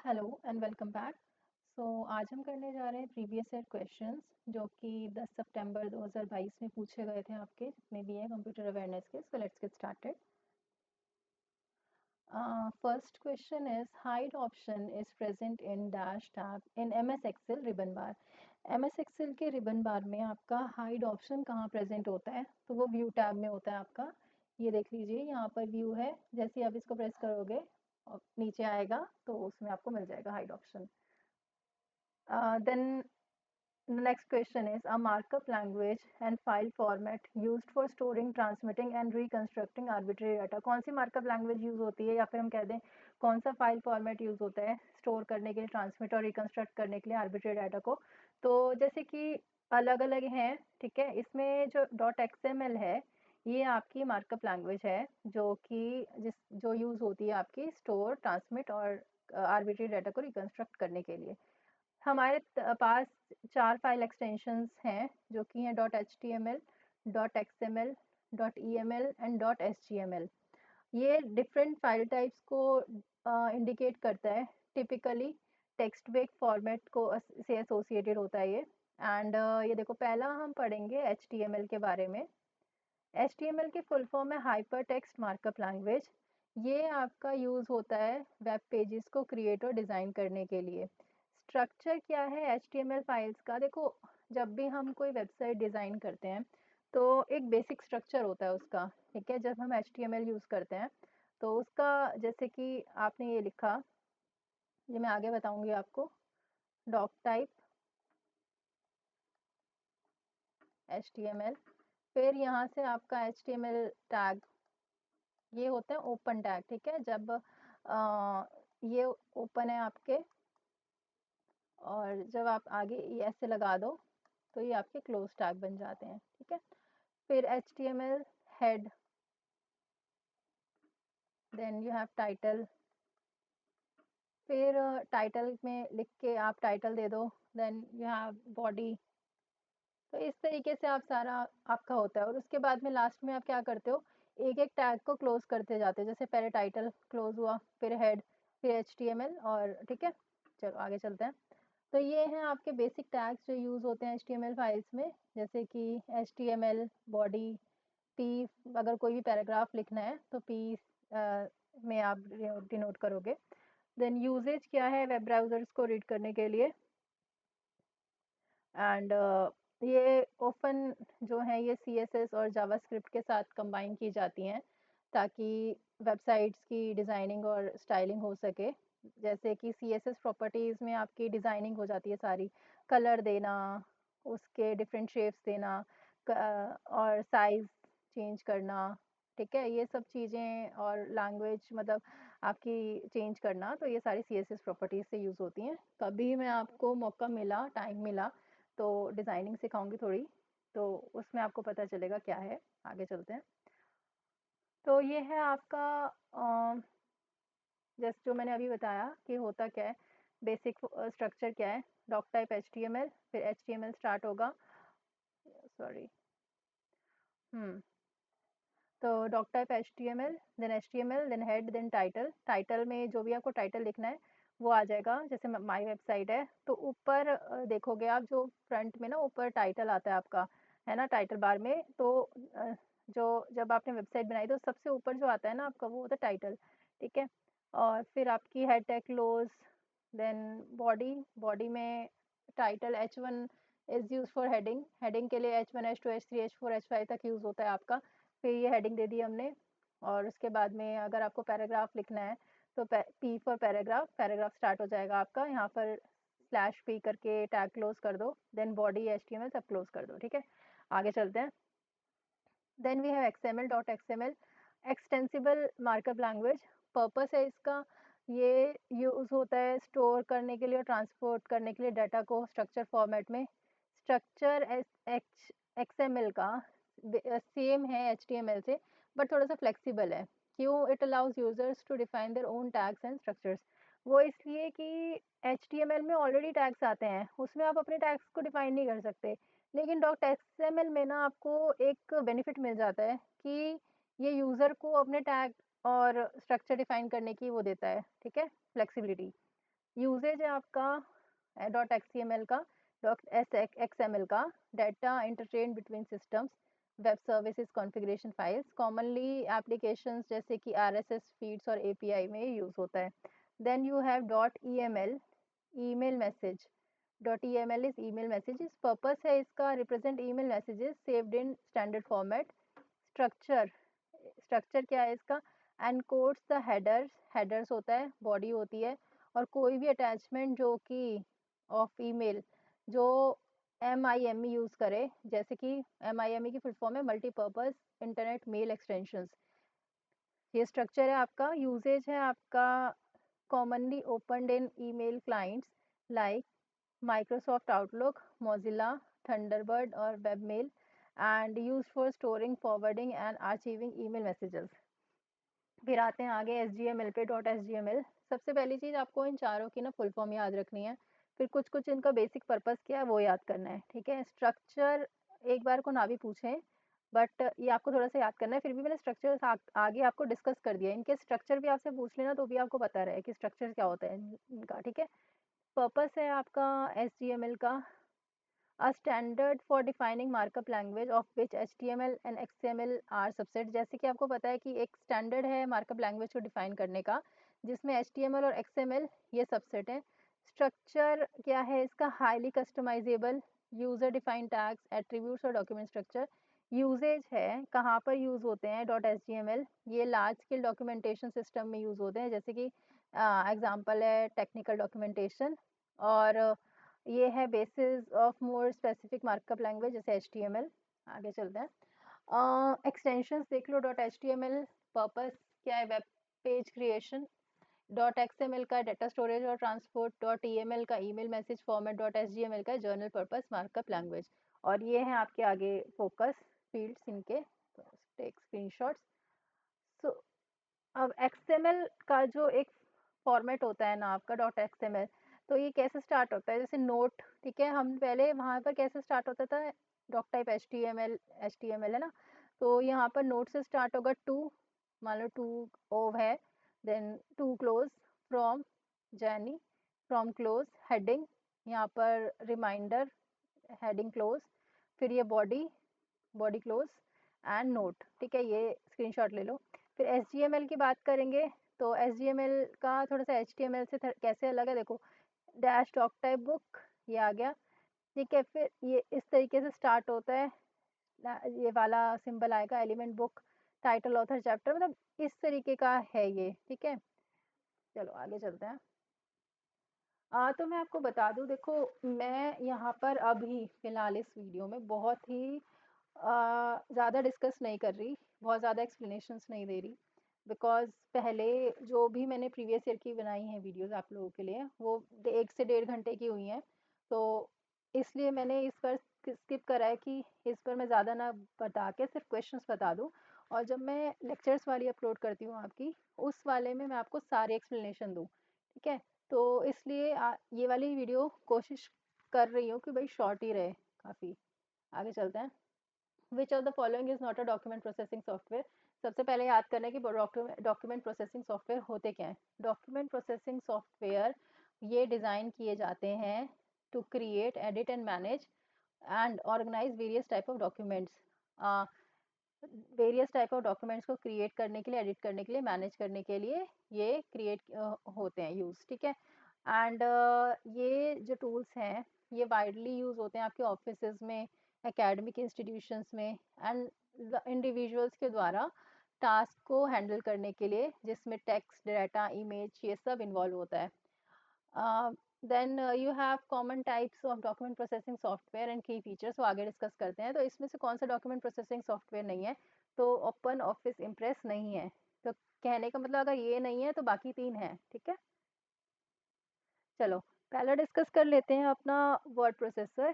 Hello and welcome back. आज हम करने जा रहे हैं प्रीवियस ईयर क्वेश्चंस जो कि 10 सितंबर 2022 में पूछे गए थे आपके जितने भी हैं कंप्यूटर अवेयरनेस के। So let's get started. First question is hide option is present in dash tab in MS Excel ribbon bar. MS Excel के रिबन बार में आपका हाइड ऑप्शन कहाँ प्रेजेंट होता है? तो वो व्यू टैब में होता है आपका। ये देख लीजिए, यहाँ पर व्यू है। जैसे आप इसको प्रेस करोगे और नीचे आएगा तो उसमें आपको मिल जाएगा hide option. Then the next question is a markup language and file format used for storing, transmitting and reconstructing arbitrary data। कौन सी मार्कअप लैंग्वेज यूज होती है, या फिर हम कह दें कौन सा फाइल फॉर्मेट यूज होता है स्टोर करने के लिए, ट्रांसमिट और रिकंस्ट्रक्ट करने के लिए आर्बिट्री डाटा को? तो जैसे कि अलग अलग हैं, ठीक है। इसमें जो डॉट एक्सएमएल है ये आपकी मार्कअप लैंग्वेज है जो कि जो यूज होती है आपकी स्टोर, ट्रांसमिट और आर्बिट्री डाटा को रिकंस्ट्रक्ट करने के लिए। हमारे पास 4 फाइल एक्सटेंशंस हैं जो कि हैं dot H T M L, dot X M L, dot E M L and dot S G M L. ये डिफरेंट फाइल टाइप्स को इंडिकेट करता है। टिपिकली टेक्स्ट बेस्ड फॉर्मेट को से एसोसिएटेड होता है ये। एंड ये देखो, पहला हम पढ़ेंगे एच टी एम एल के बारे में। एच टी एम एल की फुल फॉर्म है हाइपर टेक्स्ट मार्कअप लैंग्वेज। ये आपका यूज़ होता है वेब पेजेस को क्रिएट और डिज़ाइन करने के लिए। स्ट्रक्चर क्या है H T M L files का? देखो, जब भी हम कोई वेबसाइट डिज़ाइन करते हैं तो एक बेसिक स्ट्रक्चर होता है उसका, ठीक है। जब हम H T M L use करते हैं तो उसका, जैसे कि आपने ये लिखा, ये मैं आगे बताऊंगी आपको। Doctype H T M L, फिर यहाँ से आपका H T M L tag, ये होते हैं ओपन टैग, ठीक है। जब ये ओपन है आपके और जब आप आगे ये ऐसे लगा दो तो ये आपके क्लोज टैग बन जाते हैं, ठीक है। फिर H T M L head, then you have title. फिर टाइटल में लिख के आप टाइटल दे दो, देन यू हैव बॉडी। तो इस तरीके से आप सारा आपका होता है। और उसके बाद में लास्ट में आप क्या करते हो, एक एक टैग को क्लोज करते जाते हो। जैसे पहले टाइटल क्लोज हुआ, फिर हेड, फिर एच टी एम एल, और ठीक है। चलो आगे चलते हैं। तो ये हैं आपके बेसिक टैग्स जो यूज़ होते हैं H T M L files में। जैसे कि H T M L body, P, अगर कोई भी पैराग्राफ लिखना है तो पी में आप डिनोट करोगे। देन यूजेज क्या है वेब ब्राउज़र्स को रीड करने के लिए। एंड ये ओपन जो है ये CSS और जावास्क्रिप्ट के साथ कंबाइन की जाती हैं ताकि वेबसाइट्स की डिज़ाइनिंग और स्टाइलिंग हो सके। जैसे कि CSS प्रॉपर्टीज़ में आपकी डिज़ाइनिंग हो जाती है सारी, कलर देना, उसके डिफरेंट शेप्स देना, और साइज़ चेंज करना, ठीक है। ये सब चीज़ें और लैंग्वेज मतलब आपकी चेंज करना, तो ये सारी CSS प्रॉपर्टीज़ से यूज़ होती हैं। कभी मैं आपको मौका मिला, टाइम मिला तो डिज़ाइनिंग सिखाऊंगी थोड़ी, तो उसमें आपको पता चलेगा क्या है। आगे चलते हैं। तो ये है आपका जैसे जो मैंने अभी बताया कि होता क्या है, बेसिक स्ट्रक्चर क्या है। डॉक टाइप HTML, फिर HTML स्टार्ट होगा, सॉरी, तो doctype HTML, then HTML, then head, then title. Title में जो भी आपको टाइटल लिखना है वो आ जाएगा। जैसे माय वेबसाइट है तो ऊपर देखोगे आप, जो फ्रंट में ना ऊपर टाइटल आता है आपका, है ना, टाइटल बार में। तो जो जब आपने वेबसाइट बनाई तो सबसे ऊपर जो आता है ना आपका, वो होता है टाइटल, ठीक है। और फिर आपकी head tag close, then body. Body में title H1 is use for heading. Heading के लिए H1, H2, H3, H4, H5 तक यूज होता है आपका। फिर ये हेडिंग दे दी हमने। और उसके बाद में अगर आपको पैराग्राफ लिखना है तो P for paragraph, paragraph start हो जाएगा आपका। यहाँ पर स्लैश P करके टैग क्लोज कर दो, देन बॉडी HTML सब क्लोज कर दो, ठीक है। आगे चलते हैं। Then we have XML, dot XML, extensible markup language. Purpose है इसका, ये यूज़ होता है स्टोर करने के लिए और ट्रांसपोर्ट करने के लिए डाटा को स्ट्रक्चर फॉर्मेट में। स्ट्रक्चर XML का सेम है HTML से, बट थोड़ा सा फ्लेक्सिबल है। क्यों? It allows users to define their own tags and structures. वो इसलिए कि HTML में ऑलरेडी टैग्स आते हैं, उसमें आप अपने टैग्स को डिफाइन नहीं कर सकते। लेकिन डॉट एक्सएमएल में ना आपको एक बेनिफिट मिल जाता है कि ये यूज़र को अपने टैग और स्ट्रक्चर डिफाइन करने की वो देता है, ठीक है, फ्लेक्सिबिलिटी। यूसेज है आपका डॉट एक्सटीएमएल का, डॉट एक्सएमएल का, data interchange between systems, web services configuration files, commonly applications जैसे कि आरएसएस फीड्स और एपीआई में यूज़ होता है। Then you have dot EML, email message. Dot EML is email messages, purpose है इसका represent email messages saved in standard format. Structure, structure क्या है इसका, एनकोड्स द हेडर्स, हेडर्स होता है, बॉडी होती है, और कोई भी अटैचमेंट जो कि ऑफ ईमेल जो एम यूज़ करे, जैसे कि एम की फुल फॉर्म है मल्टीपर्पज़ इंटरनेट मेल एक्सटेंशंस। ये स्ट्रक्चर है आपका। यूसेज है आपका commonly opened in email clients like Microsoft Outlook, Mozilla Thunderbird और webmail, and used for storing, forwarding and archiving email messages. फिर आते हैं आगे एसडीएमएल पे। डॉट एसडीएमएल, सबसे पहली चीज़ आपको इन चारों की ना फुल फॉर्म याद रखनी है, फिर कुछ कुछ इनका बेसिक पर्पस क्या है वो याद करना है, ठीक है। स्ट्रक्चर एक बार को ना भी पूछें, बट ये आपको थोड़ा सा याद करना है, फिर भी मैंने स्ट्रक्चर आगे आपको डिस्कस कर दिया है। इनके स्ट्रक्चर भी आपसे पूछ लेना तो भी आपको पता रहे कि स्ट्रक्चर क्या होता है इनका, ठीक है। पर्पस है आपका एसडीएमएल का a standard for defining markup language of which HTML and XML are subset। जैसे कि आपको पता है कि एक स्टैंडर्ड है मार्कअप लैंग्वेज को डिफाइन करने का, जिसमें HTML और XML ये सबसेट है। स्ट्रक्चर क्या है इसका, highly customisable, user defined tags, attributes और डॉक्यूमेंट स्ट्रक्चर। यूजेज है कहाँ पर यूज होते हैं डॉट एच ये लार्ज स्केल डॉक्यूमेंटेशन सिस्टम में यूज होते हैं, जैसे कि एग्जांपल है टेक्निकल डॉक्यूमेंटेशन, और ये है basis of more specific markup language जैसे एचटीएमएल। आगे चलते हैं, एक्सटेंशंस देख लो। डॉट एचटीएमएल पर्पस क्या है, web page creation. Dot XML का डाटा स्टोरेज और ट्रांसपोर्ट। डॉट ईएमएल का ईमेल मैसेज फॉर्मेट। डॉट एचडीएमएल का जर्नल पर्पस मार्कअप लैंग्वेज। और ये हैं आपके आगे फोकस फील्ड्स इनके, तो टेक स्क्रीनशॉट्स। सो अब एक्सएमएल का जो एक फॉर्मेट होता है ना आपका डॉट एक्सएमएल, तो ये कैसे स्टार्ट होता है, जैसे नोट, ठीक है। हम पहले वहाँ पर कैसे स्टार्ट होता था, डॉक टाइप एचटीएमएल है ना, तो यहाँ पर नोट से स्टार्ट होगा टू, मान लो टू ओव है, then to close, from, journey, from close, heading, यहाँ पर रिमाइंडर, हेडिंग क्लोज, फिर ये body, body close and note, ठीक है। ये स्क्रीनशॉट ले लो। फिर एच की बात करेंगे, तो एच का थोड़ा सा एच से कैसे अलग है देखो, डैश डॉक टाइप बुक, ये आ गया, ठीक है। फिर ये इस तरीके से स्टार्ट होता है, ये वाला सिंबल आएगा, element book, title author chapter, मतलब इस तरीके का है ये, ठीक है। चलो आगे चलते हैं। तो मैं आपको बता दूं, देखो मैं यहाँ पर अभी फिलहाल इस वीडियो में बहुत ही ज़्यादा डिस्कस नहीं कर रही, बहुत ज़्यादा एक्सप्लेनेशंस नहीं दे रही, बिकॉज़ पहले जो भी मैंने प्रीवियस ईयर की बनाई हैं वीडियोस आप लोगों के लिए, वो 1 से 1.5 घंटे की हुई हैं, तो इसलिए मैंने इस पर स्किप करा है कि इस पर मैं ज़्यादा ना बता के सिर्फ क्वेश्चंस बता दूँ, और जब मैं लेक्चर्स वाली अपलोड करती हूँ आपकी, उस वाले में मैं आपको सारे एक्सप्लेनेशन दूँ, ठीक है। तो इसलिए ये वाली वीडियो कोशिश कर रही हूँ कि भाई शॉर्ट ही रहे काफ़ी। आगे चलते हैं। Which of the following is not a document processing software. सबसे पहले याद करना है कि डॉक्यूमेंट प्रोसेसिंग सॉफ्टवेयर होते क्या हैं। डॉक्यूमेंट प्रोसेसिंग सॉफ्टवेयर ये डिज़ाइन किए जाते हैं to create, edit and manage and organise various type of documents. Various type of documents को क्रिएट करने के लिए, एडिट करने के लिए, मैनेज करने के लिए ये क्रिएट होते हैं यूज़, ठीक है। एंड ये जो टूल्स हैं ये वाइडली यूज़ होते हैं आपके ऑफिसेज में, एकेडमिक इंस्टीट्यूशंस में, एंड इंडिविजुअल्स के द्वारा टास्क को हैंडल करने के लिए, जिसमें टेक्स्ट, डाटा, इमेज, ये सब इन्वॉल्व होता है। Then you have common types of document processing software and key features, वो आगे डिस्कस करते हैं। तो इसमें से कौन सा डॉक्यूमेंट प्रोसेसिंग सॉफ्टवेयर नहीं है, तो ओपन ऑफिस इम्प्रेस नहीं है, तो कहने का मतलब अगर ये नहीं है तो बाकी 3 हैं, ठीक है। चलो पहला डिस्कस कर लेते हैं अपना वर्ड प्रोसेसर।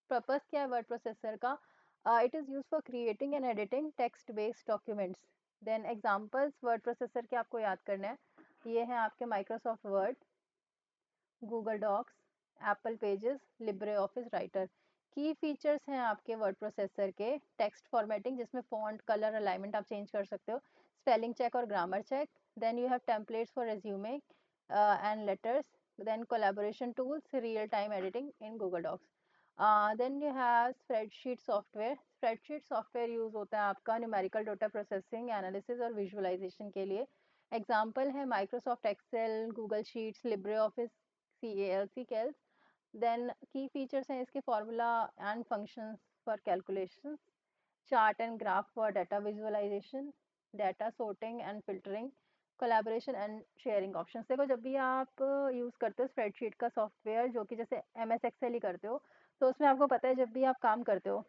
पर्पस क्या है वर्ड प्रोसेसर का, it is use for creating and editing text based documents. Then examples word processor के आपको याद करना है, ये हैं आपके Microsoft Word, Google Docs, Apple Pages, Libre Office Writer. Key features हैं आपके वर्ड प्रोसेसर के, टेक्स्ट फॉर्मेटिंग जिसमें फॉन्ट, कलर, अलाइनमेंट आप चेंज कर सकते हो, स्पेलिंग चेक और grammar check. Then you have templates for resume and letters, then collaboration tools, real-time editing in Google Docs. Then you have spreadsheet software. Spreadsheet software use होता है आपका numerical data processing, analysis और visualization के लिए. Example है Microsoft Excel, Google Sheets, LibreOffice, C calcs. Then key features हैं इसके formula and functions for calculations, chart and graph for data visualization, data sorting and filtering, collaboration and sharing options. देखो जब भी आप use करते हो spreadsheet का software, जो कि जैसे एम एस एक्सेल ही करते हो, तो उसमें आपको पता है जब भी आप काम करते हो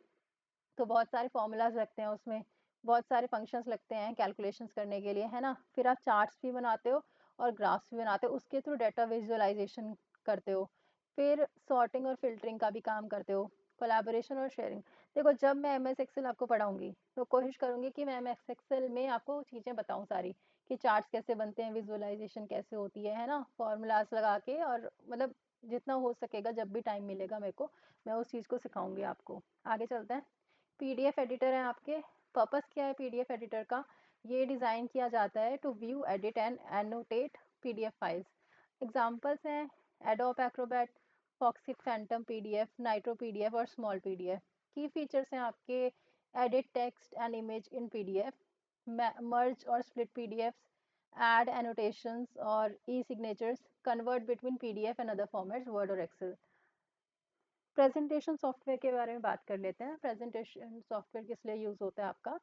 तो बहुत सारे फॉर्मूलाज लगते हैं उसमें, बहुत सारे फंक्शंस लगते हैं कैलकुलेशंस करने के लिए, है ना. फिर आप चार्ट्स भी बनाते हो और ग्राफ्स भी बनाते हो, उसके थ्रू डाटा विजुअलाइजेशन करते हो. फिर सॉर्टिंग और फिल्टरिंग का भी काम करते हो, कोलैबोरेशन और शेयरिंग. देखो जब मैं एम एस एक्सेल आपको पढ़ाऊंगी तो कोशिश करूंगी कि मैं एम एस एक्सेल में आपको चीज़ें बताऊं सारी, कि चार्ट्स कैसे बनते हैं, विजुअलाइजेशन कैसे होती है ना, फॉर्मूलाज लगा के, और मतलब जितना हो सकेगा जब भी टाइम मिलेगा मेरे को, मैं उस चीज़ को सिखाऊंगी आपको. आगे चलते हैं. पीडीएफ एडिटर है आपके. पर्पस क्या है पीडीएफ एडिटर का? ये डिज़ाइन किया जाता है to view, edit and annotate PDF files. Examples हैं Adobe Acrobat, Foxit Phantom PDF, Nitro PDF और स्मॉल पीडीएफ. की फीचर्स हैं आपके edit text and image in PDF, merge और स्प्लिट पीडीएफ्स, ऐड एनोटेशंस और e signatures, convert between PDF and other formats Word और Excel. Presentation software के बारे में बात कर लेते हैं. प्रेजेंटेशन सॉफ्टवेयर किस लिए यूज़ होता है आपका?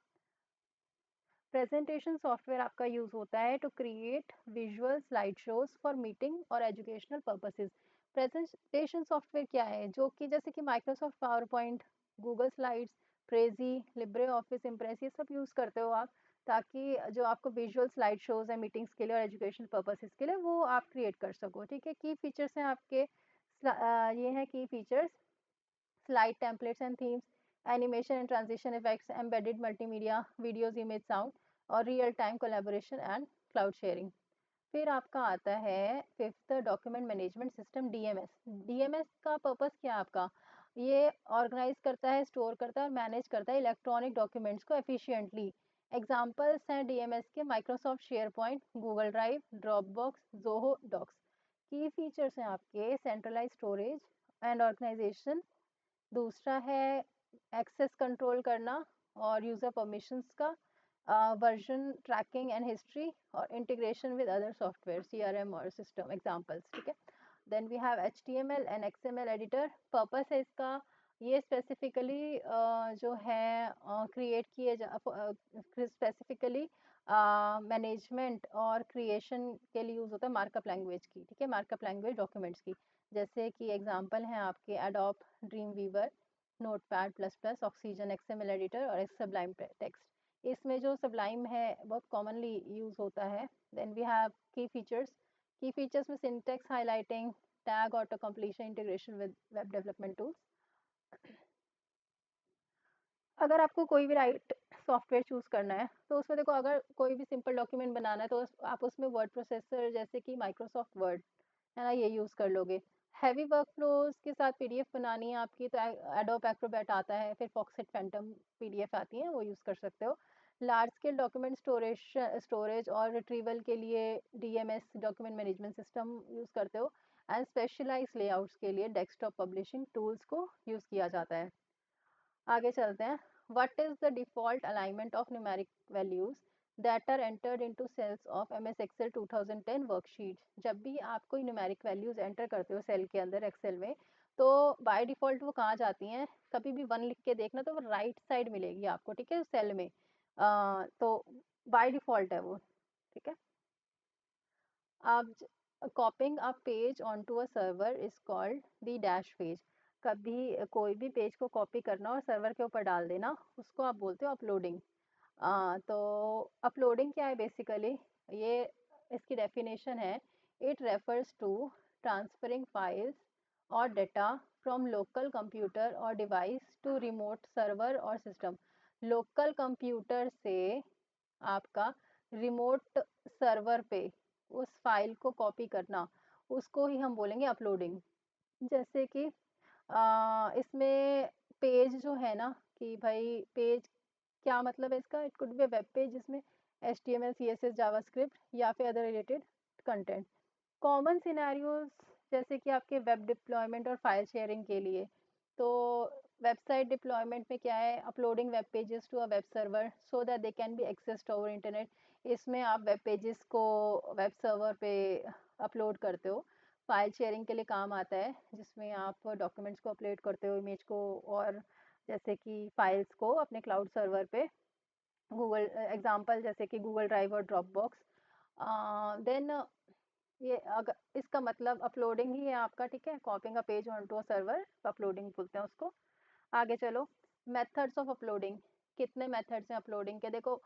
प्रेजेंटेशन सॉफ्टवेयर आपका यूज़ होता है to create visual slide shows for meeting और एजुकेशनल पर्पसेस. प्रेजेंटेशन सॉफ्टवेयर क्या है? जो कि जैसे कि Microsoft PowerPoint, Google Slides, Prezi, LibreOffice Impress, ये सब यूज़ करते हो आप, ताकि जो आपको विजुअल स्लाइड शोज है मीटिंग्स के लिए और एजुकेशनल पर्पसेस के लिए, वो आप क्रिएट कर सको. ठीक है. की फीचर्स हैं आपके, ये हैं की features: slide templates and themes, animation and transition effects, embedded multimedia, videos, image, sound और real time collaboration and cloud sharing. फिर आपका आता है fifth document management system, DMs. DMs का पर्पस क्या है आपका? ये ऑर्गेनाइज करता है, स्टोर करता है और मैनेज करता है इलेक्ट्रॉनिक डॉक्यूमेंट्स को एफिशिएंटली. एग्जांपल्स हैं डीएमएस के Microsoft SharePoint, Google Drive, Dropbox, Zoho Docs. Key features हैं आपके सेंट्रलाइज स्टोरेज एंड ऑर्गेनाइजेशन. दूसरा है एक्सेस कंट्रोल करना और यूज़र परमिशंस का, वर्जन ट्रैकिंग एंड हिस्ट्री और integration with other software, CRM और सिस्टम एग्जांपल्स. ठीक है. Then we have HTML and XML editor. Purpose है इसका, ये स्पेसिफिकली जो है क्रिएट किए जा स्पेसिफिकली मैनेजमेंट और क्रिएशन के लिए यूज़ होता है मार्कअप लैंग्वेज की. ठीक है. मार्कअप लैंग्वेज डॉक्यूमेंट्स की, जैसे कि एग्जांपल हैं आपके Adobe Dreamweaver, Notepad plus plus, Oxygen, XML editor और सब्लाइम टेक्स्ट. इसमें जो सब्लाइम है बहुत कॉमनली यूज़ होता है. Then we have key features. Key features में syntax highlighting, tag auto completion, integration with web development tools. अगर आपको कोई भी राइट सॉफ्टवेयर चूज़ करना है तो उसमें देखो, अगर कोई भी सिंपल डॉक्यूमेंट बनाना है तो आप उसमें वर्ड प्रोसेसर जैसे कि माइक्रोसॉफ्ट वर्ड, है ना, ये यूज़ कर लोगे. हैवी वर्कफ्लोज के साथ पीडीएफ बनानी है आपकी तो एडोब एक्रोबैट आता है, फिर फॉक्सेट फैंटम पीडीएफ आती है, वो यूज़ कर सकते हो. लार्ज स्केल डॉक्यूमेंट स्टोरेज और रिट्रीवल के लिए DMS, document management system, use करते हो. एंड स्पेशलाइज लेआउट्स के लिए डेस्कटॉप पब्लिशिंग टूल्स को यूज़ किया जाता है. आगे चलते हैं. What is the default alignment of numeric values that are entered into cells of MS Excel 2010 worksheet. जब भी आप कोई न्यूमेरिक वैल्यूज एंटर करते हो सेल के अंदर एक्सेल में, तो बाय डिफॉल्ट वो कहाँ जाती हैं? कभी भी वन लिख के देखना तो वो राइट साइड मिलेगी आपको. ठीक है. सेल में तो बाय डिफॉल्ट है वो. ठीक है. आप कॉपिंग a page onto a server is called the dash page. कभी कोई भी पेज को कॉपी करना और सर्वर के ऊपर डाल देना, उसको आप बोलते हो अपलोडिंग. तो अपलोडिंग क्या है बेसिकली? ये इसकी डेफिनेशन है: it refers to transferring files और डेटा फ्रॉम लोकल कंप्यूटर और डिवाइस टू रिमोट सर्वर और सिस्टम. लोकल कंप्यूटर से आपका रिमोट सर्वर पे उस फाइल को कॉपी करना, उसको ही हम बोलेंगे अपलोडिंग. जैसे कि इसमें पेज जो है ना, कि भाई पेज क्या मतलब है इसका? It could be a web page जिसमें HTML, CSS, जावास्क्रिप्ट या फिर other related content. Common scenarios जैसे कि आपके वेब डिप्लॉयमेंट और फाइल शेयरिंग के लिए। तो वेबसाइट डिप्लॉयमेंट में क्या है, uploading web pages to a web server so that they can be accessed over internet. इसमें आप वेब पेजेस को वेब सर्वर पे अपलोड करते हो। फाइल शेयरिंग के लिए काम आता है, जिसमें आप डॉक्यूमेंट्स को अपलोड करते हो, इमेज को, और जैसे कि फाइल्स को अपने क्लाउड सर्वर पे, गूगल एग्जांपल जैसे कि गूगल ड्राइव और ड्रॉपबॉक्स। देन ये अगर इसका मतलब अपलोडिंग ही है आपका, ठीक है, copying a page on to a server, uploading बोलते हैं उसको। आगे चलो, मेथड्स ऑफ अपलोडिंग। कितने मेथड्स हैं अपलोडिंग के, देखो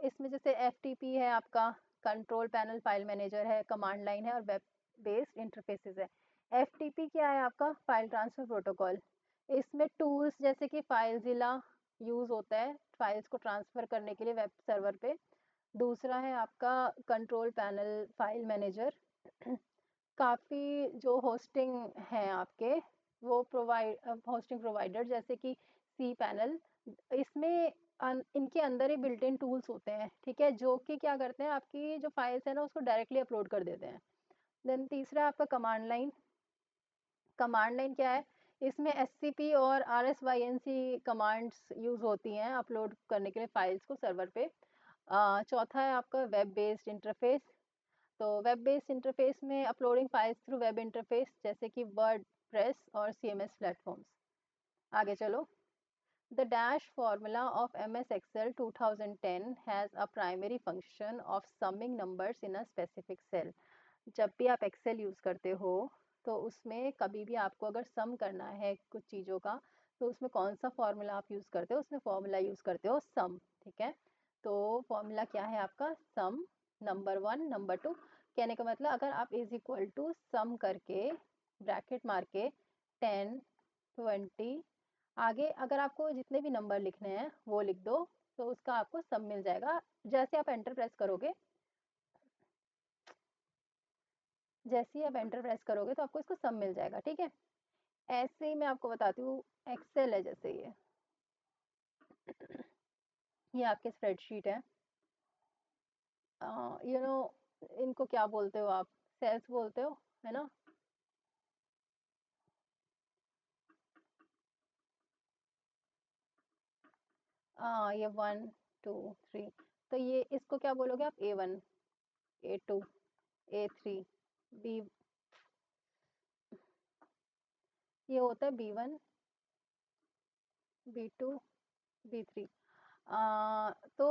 इसमें जैसे एफटीपी है आपका, कंट्रोल पैनल फाइल मैनेजर है, कमांड लाइन है, और वेब बेस्ड इंटरफेसेस है। एफटीपी क्या है आपका, फाइल ट्रांसफर प्रोटोकॉल। इसमें टूल्स जैसे कि फाइलज़िला यूज़ होता है फाइल्स को ट्रांसफ़र करने के लिए वेब सर्वर पे। दूसरा है आपका कंट्रोल पैनल फाइल मैनेजर। काफ़ी जो होस्टिंग हैं आपके, वो होस्टिंग प्रोवाइडर जैसे कि सी पैनल, इसमें इनके अंदर ही बिल्ट इन टूल्स होते हैं, ठीक है, जो कि क्या करते हैं, आपकी जो फाइल्स है ना उसको डायरेक्टली अपलोड कर देते हैं। देन तीसरा आपका कमांड लाइन। कमांड लाइन क्या है, इसमें एससीपी और आरएसवाईएनसी कमांड्स यूज़ होती हैं अपलोड करने के लिए फाइल्स को सर्वर पे। चौथा है आपका वेब बेस्ड इंटरफेस। तो वेब बेस्ड इंटरफेस में uploading files through web interface जैसे कि वर्डप्रेस और सीएमएस प्लेटफॉर्म्स। आगे चलो, the dash formula of MS Excel 2010 has a primary function of summing numbers in a specific cell। जब भी आप एक्सेल यूज़ करते हो, तो उसमें कभी भी आपको अगर सम करना है कुछ चीज़ों का, तो उसमें कौन सा फार्मूला आप यूज़ करते हो, उसमें फार्मूला यूज़ करते हो सम, ठीक है। तो फार्मूला क्या है आपका, सम, नंबर वन, नंबर टू। कहने का मतलब अगर आप इज इक्वल टू सम करके ब्रैकेट मार के 10, 20, आगे अगर आपको जितने भी नंबर लिखने हैं वो लिख दो, तो उसका आपको सम मिल जाएगा। जैसे आप एंटर प्रेस करोगे, जैसे ही आप एंटर प्रेस करोगे तो आपको इसको सम मिल जाएगा, ठीक है। ऐसे ही मैं आपको बताती हूँ, एक्सेल है जैसे ये आपके स्प्रेडशीट है, यू नो इनको क्या बोलते हो आप, सेल्स बोलते हो, है ना। ये 1, 2, 3, तो ये इसको क्या बोलोगे आप, A1, A2, A3, बी, ये होता है B1, B2, B3। तो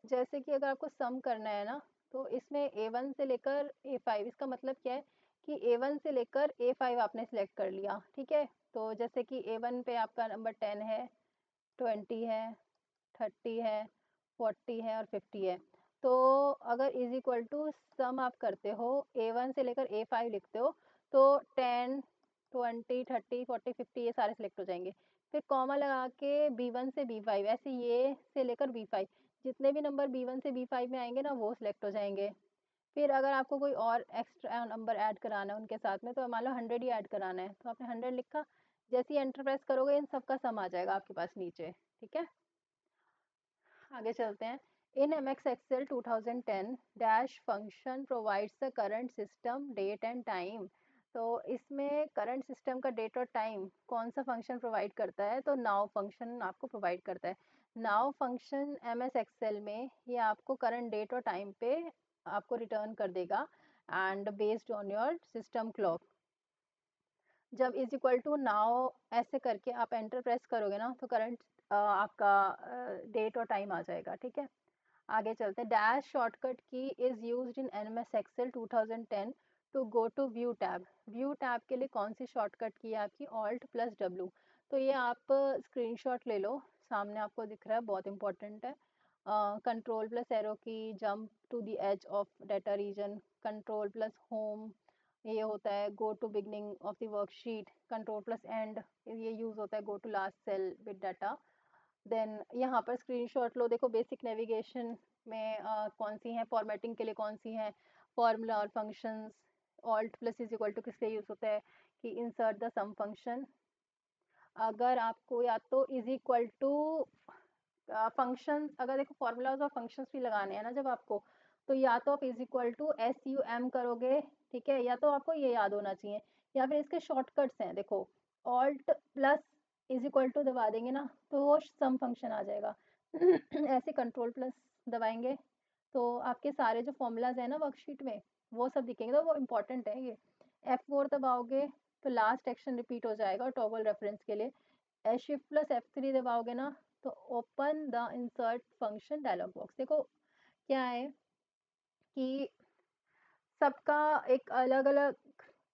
जैसे कि अगर आपको सम करना है ना, तो इसमें A1 से लेकर A5, इसका मतलब क्या है कि A1 से लेकर A5 आपने सेलेक्ट कर लिया, ठीक है। तो जैसे कि A1 पे आपका नंबर 10 है, 20 है, 30 है, 40 है और 50 है। तो अगर इज इक्वल टू सम आप करते हो, A1 से लेकर A5 लिखते हो, तो 10, 20, 30, 40, 50 ये सारे सिलेक्ट हो जाएंगे। फिर कॉमा लगा के B1 से B5, ऐसे ये से लेकर B5, जितने भी नंबर B1 से B5 में आएंगे ना वो सिलेक्ट हो जाएंगे। फिर अगर आपको कोई और एक्स्ट्रा नंबर ऐड कराना है उनके साथ में, तो मान लो 100 ही ऐड कराना है, तो आपने 100 लिखा, जैसे ही एंटर प्रेस करोगे इन सबका सम आ जाएगा आपके पास नीचे, ठीक है। आगे चलते हैं। In MX Excel 2010 dash function provides the current system date and time. तो इसमें करंट सिस्टम का डेट और टाइम कौन सा फंक्शन प्रोवाइड करता है, तो नाउ फंक्शन आपको प्रोवाइड करता है। नाउ फंक्शन MS Excel में ये आपको करंट डेट और टाइम पे आपको रिटर्न कर देगा, and based on your system clock. जब इज इक्वल टू नाउ ऐसे करके आप एंटर प्रेस करोगे ना, तो करंट आपका डेट और टाइम आ जाएगा, ठीक है। आगे चलते हैं। Dash shortcut key is used in MS Excel 2010 to go to view tab. View tab के लिए कौन सी शॉर्टकट की है आपकी, ऑल्ट प्लस डब्ल्यू। तो ये आप स्क्रीनशॉट ले लो, सामने आपको दिख रहा है, बहुत इंपॉर्टेंट है। Control plus arrow key, jump to the edge of data region, control plus home, ये होता है go to beginning of the worksheet, control plus end, ये यूज़ होता है go to last cell with data. Then यहाँ पर screenshot लो, देखो basic navigation में कौन सी हैं, फॉर्मेटिंग के लिए कौन सी हैं, फॉर्मूला और functions. Alt plus is equal to किसके यूज़ होता है, कि इंसर्ट द सम फंक्शन। अगर आपको या तो इज इक्वल टू फंक्शंस, अगर देखो फार्मूलाज और फंक्शंस भी लगाने हैं ना जब आपको, तो या तो आप इज इक्वल टू SUM करोगे, ठीक है? या तो आपको ये याद होना चाहिए या फिर इसके शॉर्टकट्स हैं देखो, Alt plus is equal to दबा देंगे ना, तो वो सम फंक्शन आ जाएगा। ऐसे कंट्रोल प्लस दबाएँगे, तो आपके सारे जो फ़ॉर्मूलाज़ हैं ना वर्कशीट में, वो सब दिखेंगे, तो वो इम्पोर्टेंट है ये। F4 दबाओगे, तो लास्ट एक्शन रिपीट हो जाएगा टॉगल रेफरेंस के लिए। शिफ्ट प्लस F3 दबाओगे ना, तो open the insert function dialog box. देखो क्या है कि सबका एक अलग-अलग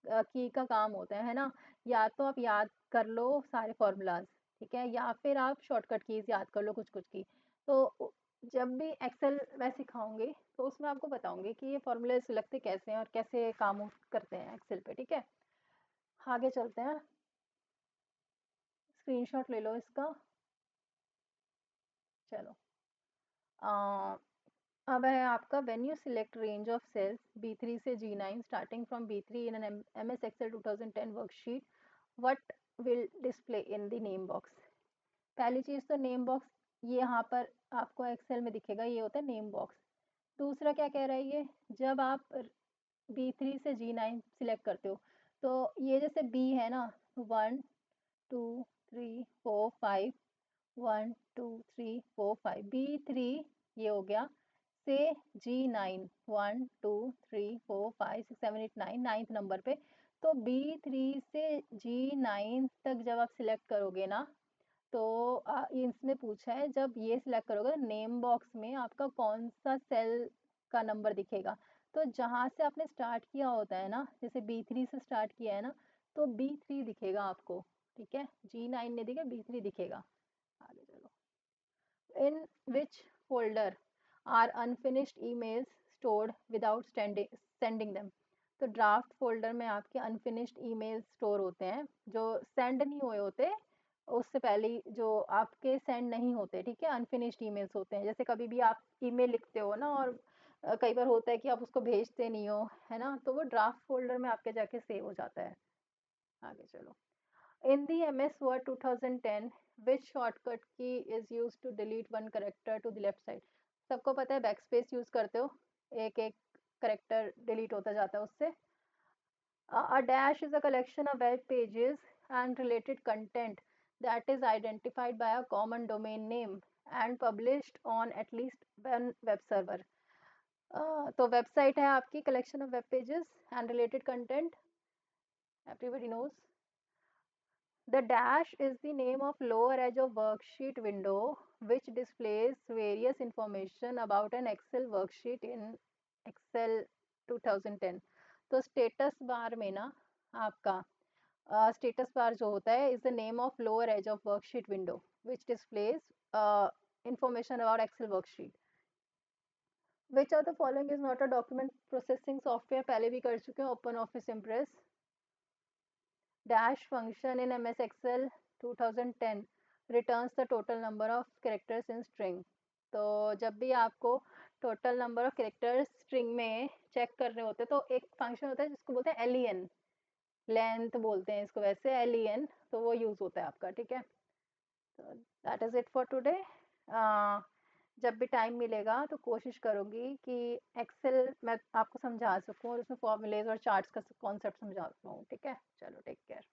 की का काम होता है ना? या तो आप याद कर लो सारे फ़ॉर्मूलाज़, ठीक है? या फिर आप शॉर्टकट कीज़ याद कर लो कुछ-कुछ की। तो जब भी एक्सेल मैं सिखाऊँगी, तो उसमें आपको बताऊँगी कि ये फ़ॉर्मूलाज़ लगते कैसे हैं और कैसे काम करते हैं एक्सेल पे, ठीक है? आगे चलते हैं, स्क्रीनशॉट ले लो इसका। चलो। अ, अब है आपका when you select range of cells B3 से G9 starting from B3 in an MS Excel 2010 worksheet, what will display in the name box. पहली चीज़ तो नेम बॉक्स ये यहाँ पर आपको एक्सेल में दिखेगा, ये होता है नेम बॉक्स। दूसरा क्या कह रहा है ये, जब आप B3 से G9 सिलेक्ट करते हो, तो ये जैसे B है ना, 1 2 3 4 5, 1 2 3 4 5, B3 ये हो गया से G9, 1 2 3 4 5 6 7 8 9, नाइन्थ नंबर पे। तो B3 से G9 तक जब आप सिलेक्ट करोगे ना, तो इसमें पूछा है जब ये सिलेक्ट करोगे नेम बॉक्स में आपका कौन सा सेल का नंबर दिखेगा। तो जहाँ से आपने स्टार्ट किया होता है ना, जैसे B3 से स्टार्ट किया है ना, तो B3 दिखेगा आपको, ठीक है? G9 नहीं दिखेगा, B3 दिखेगा। आगे चलो। In which folder are unfinished emails stored without sending them? तो ड्राफ्ट फोल्डर में आपके अनफिनिश्ड ईमेल स्टोर होते हैं जो सेंड नहीं हुए होते, उससे पहले जो आपके सेंड नहीं होते, ठीक है? अनफिनिश्ड ईमेल्स होते हैं। जैसे कभी भी आप ईमेल लिखते हो ना, और कई बार होता है कि आप उसको भेजते नहीं हो, है ना? तो वो ड्राफ्ट फोल्डर में आपके जाके सेव हो जाता है। आगे चलो। In the MS Word 2010, which shortcut key is used to delete one character to the left side? सबको पता है बैकस्पेस यूज करते हो, एक एक करेक्टर डिलीट होता जाता है उससे। A dash is a collection of web pages and related content that is identified by a common domain name and published on at least one web server. तो website है आपकी collection of web pages and related content, everybody knows. The dash is the name of lower edge of worksheet window which displays various information about an Excel worksheet in Excel 2010. तो status bar में ना आपका status bar जो होता है is the name of lower edge of worksheet window which displays information about Excel worksheet. Which of the following is not a document processing software? पहले भी कर चुके हैं, open office impress. Dash function in MS Excel 2010 returns the total number of characters in string. तो जब भी आपको total number of characters string में चेक करने होते हैं, तो एक फंक्शन होता है जिसको बोलते हैं len, लेंथ बोलते हैं इसको वैसे, len, तो वो यूज़ होता है आपका, ठीक है? तो that is it for today. जब भी टाइम मिलेगा तो कोशिश करूँगी कि एक्सेल मैं आपको समझा सकूँ और उसमें फॉर्मूलेज और चार्ट्स का कॉन्सेप्ट समझा सकूँ, ठीक है? चलो टेक केयर।